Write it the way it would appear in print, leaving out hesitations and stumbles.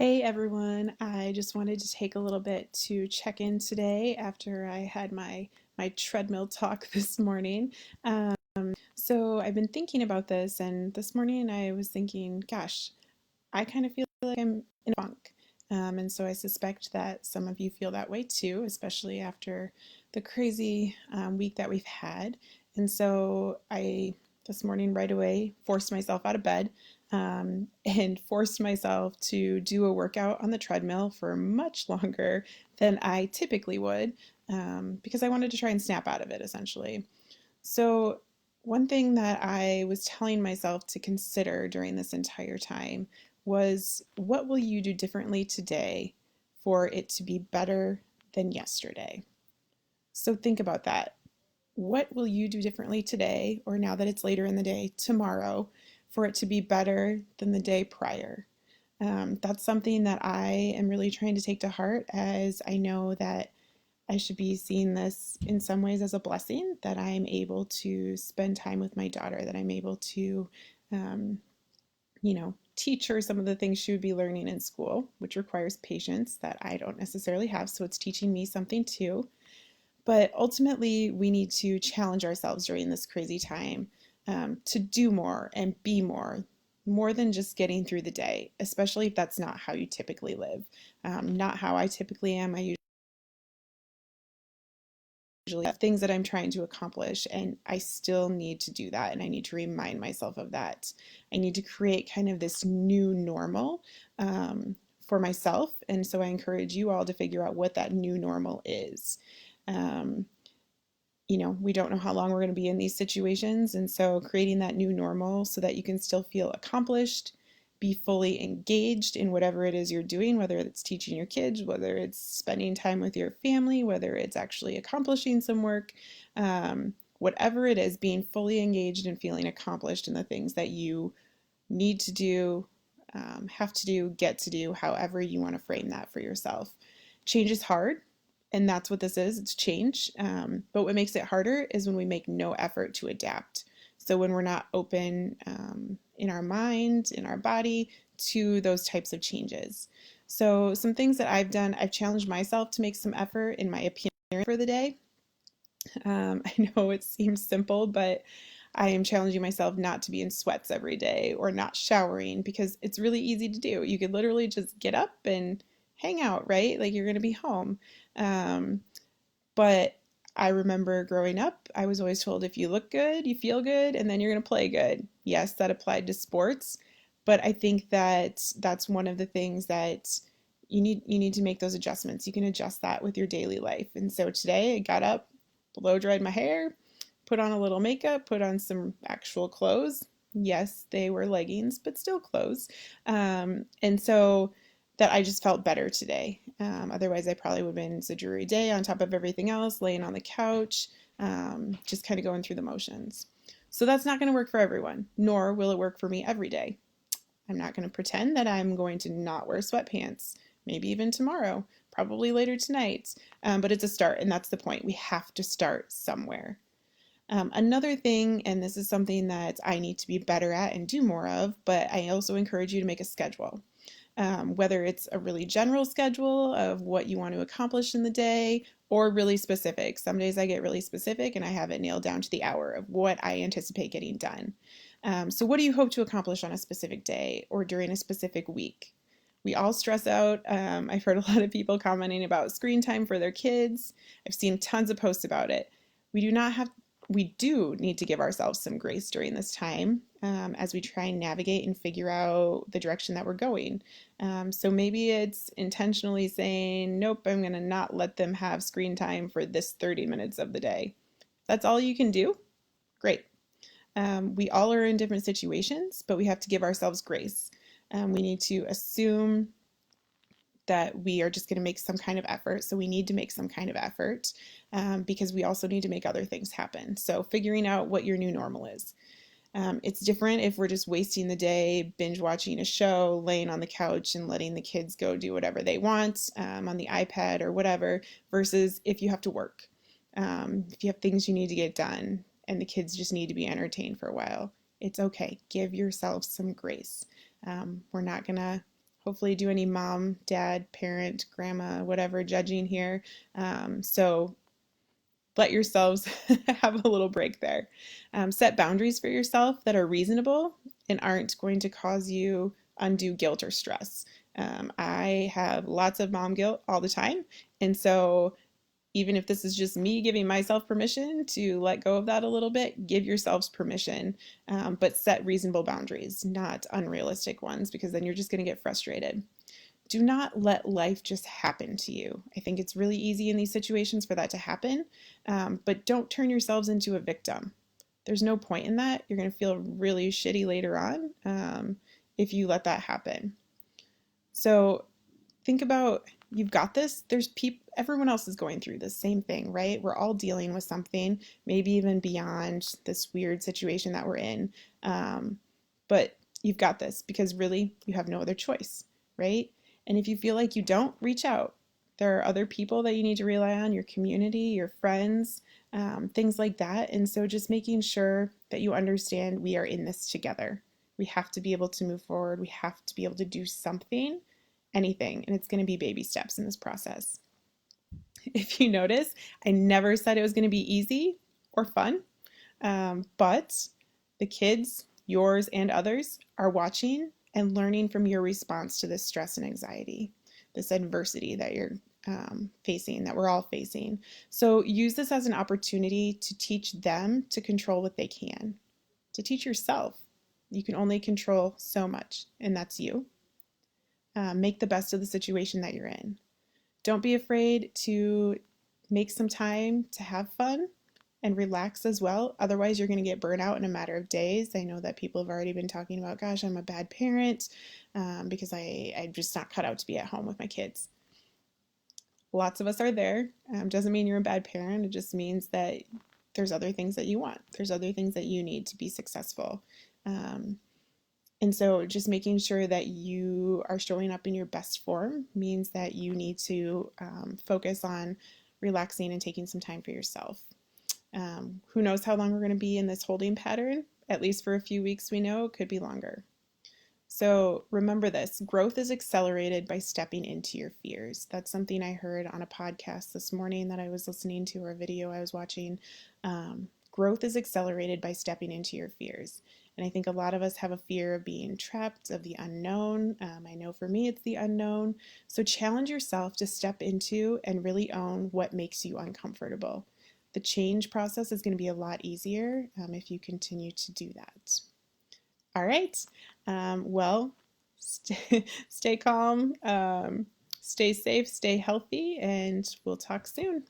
Hey everyone, I just wanted to take a little bit to check in today after I had my treadmill talk this morning. Um, so I've been thinking about this, and this morning I was thinking, gosh, I kind of feel like I'm in a funk. And so I suspect that some of you feel that way too, especially after the crazy week that we've had. And so I, this morning right away, forced myself out of bed and forced myself to do a workout on the treadmill for much longer than I typically would because I wanted to try and snap out of it essentially. So, one thing that I was telling myself to consider during this entire time was what will you do differently today for it to be better than yesterday? So, think about that. What will you do differently today, or now that it's later in the day, tomorrow, for it to be better than the day prior? That's something that I am really trying to take to heart as I know that I should be seeing this in some ways as a blessing that I'm able to spend time with my daughter, that I'm able to, um, teach her some of the things she would be learning in school, which requires patience that I don't necessarily have. So it's teaching me something too. But ultimately, we need to challenge ourselves during this crazy time to do more and be more than just getting through the day, especially if that's not how you typically live. Not how I typically am. I usually have things that I'm trying to accomplish, and I still need to do that, and I need to remind myself of that. I need to create kind of this new normal for myself, and so I encourage you all to figure out what that new normal is. Um, we don't know how long we're going to be in these situations. And so creating that new normal so that you can still feel accomplished, be fully engaged in whatever it is you're doing, whether it's teaching your kids, whether it's spending time with your family, whether it's actually accomplishing some work, whatever it is, being fully engaged and feeling accomplished in the things that you need to do, have to do, get to do, however you want to frame that for yourself. Change is hard, and that's what this is. It's change. But what makes it harder is when we make no effort to adapt. So when we're not open in our mind, in our body, to those types of changes. So some things that I've done, I've challenged myself to make some effort in my appearance for the day. I know it seems simple, but I am challenging myself not to be in sweats every day or not showering because it's really easy to do. You could literally just get up and hang out, right? Like you're going to be home. Um, but I remember growing up, I was always told if you look good, you feel good, and then you're going to play good. Yes, that applied to sports, but I think that that's one of the things that you need to make those adjustments. You can adjust that with your daily life. And so today I got up, blow dried my hair, put on a little makeup, put on some actual clothes. Yes, they were leggings, but still clothes. And so that I just felt better today. Otherwise, I probably would have been it's a dreary day on top of everything else, laying on the couch, just kind of going through the motions. So that's not going to work for everyone, nor will it work for me every day. I'm not going to pretend that I'm going to not wear sweatpants, maybe even tomorrow, probably later tonight. But it's a start, and that's the point. We have to start somewhere. Another thing, and this is something that I need to be better at and do more of, but I also encourage you to make a schedule. Whether it's a really general schedule of what you want to accomplish in the day or really specific. Some days I get really specific and I have it nailed down to the hour of what I anticipate getting done. So, what do you hope to accomplish on a specific day or during a specific week? We all stress out. I've heard a lot of people commenting about screen time for their kids. I've seen tons of posts about it. We do not have we do need to give ourselves some grace during this time as we try and navigate and figure out the direction that we're going. So maybe it's intentionally saying, nope, I'm going to not let them have screen time for this 30 minutes of the day. If that's all you can do, great. We all are in different situations, but we have to give ourselves grace. We need to assume that we are just going to make some kind of effort. So we need to make some kind of effort because we also need to make other things happen. So figuring out what your new normal is. It's different if we're just wasting the day binge watching a show, laying on the couch and letting the kids go do whatever they want on the iPad or whatever, versus if you have to work. If you have things you need to get done and the kids just need to be entertained for a while, it's okay. Give yourself some grace. We're not going to hopefully do any mom, dad, parent, grandma, whatever judging here. So let yourselves have a little break there. Set boundaries for yourself that are reasonable and aren't going to cause you undue guilt or stress. I have lots of mom guilt all the time. And so even if this is just me giving myself permission to let go of that a little bit, give yourselves permission, but set reasonable boundaries, not unrealistic ones, because then you're just going to get frustrated. Do not let life just happen to you. I think it's really easy in these situations for that to happen, but don't turn yourselves into a victim. There's no point in that. You're going to feel really shitty later on if you let that happen. So think about, you've got this. There's people, everyone else is going through the same thing, right? We're all dealing with something, maybe even beyond this weird situation that we're in. But you've got this because really you have no other choice, right? And if you feel like you don't, reach out. There are other people that you need to rely on, your community, your friends, things like that. And so just making sure that you understand we are in this together. We have to be able to move forward. We have to be able to do something, anything, and it's going to be baby steps in this process. If you notice, I never said it was going to be easy or fun, but the kids, yours and others, are watching and learning from your response to this stress and anxiety, this adversity that you're facing, that we're all facing. So use this as an opportunity to teach them to control what they can, to teach yourself. You can only control so much, and that's you. Make the best of the situation that you're in. Don't be afraid to make some time to have fun and relax as well. Otherwise, you're going to get burnt out in a matter of days. I know that people have already been talking about, gosh, I'm a bad parent because I'm just not cut out to be at home with my kids. Lots of us are there. Doesn't mean you're a bad parent. It just means that there's other things that you want. There's other things that you need to be successful. And so just making sure that you are showing up in your best form means that you need to focus on relaxing and taking some time for yourself. Who knows how long we're going to be in this holding pattern? At least for a few weeks, we know it could be longer. So remember this, growth is accelerated by stepping into your fears. That's something I heard on a podcast this morning that I was listening to, or a video I was watching. Growth is accelerated by stepping into your fears. And I think a lot of us have a fear of being trapped, of the unknown. I know for me, it's the unknown. So challenge yourself to step into and really own what makes you uncomfortable. The change process is going to be a lot easier if you continue to do that. All right. Well, stay calm, stay safe, stay healthy, and we'll talk soon.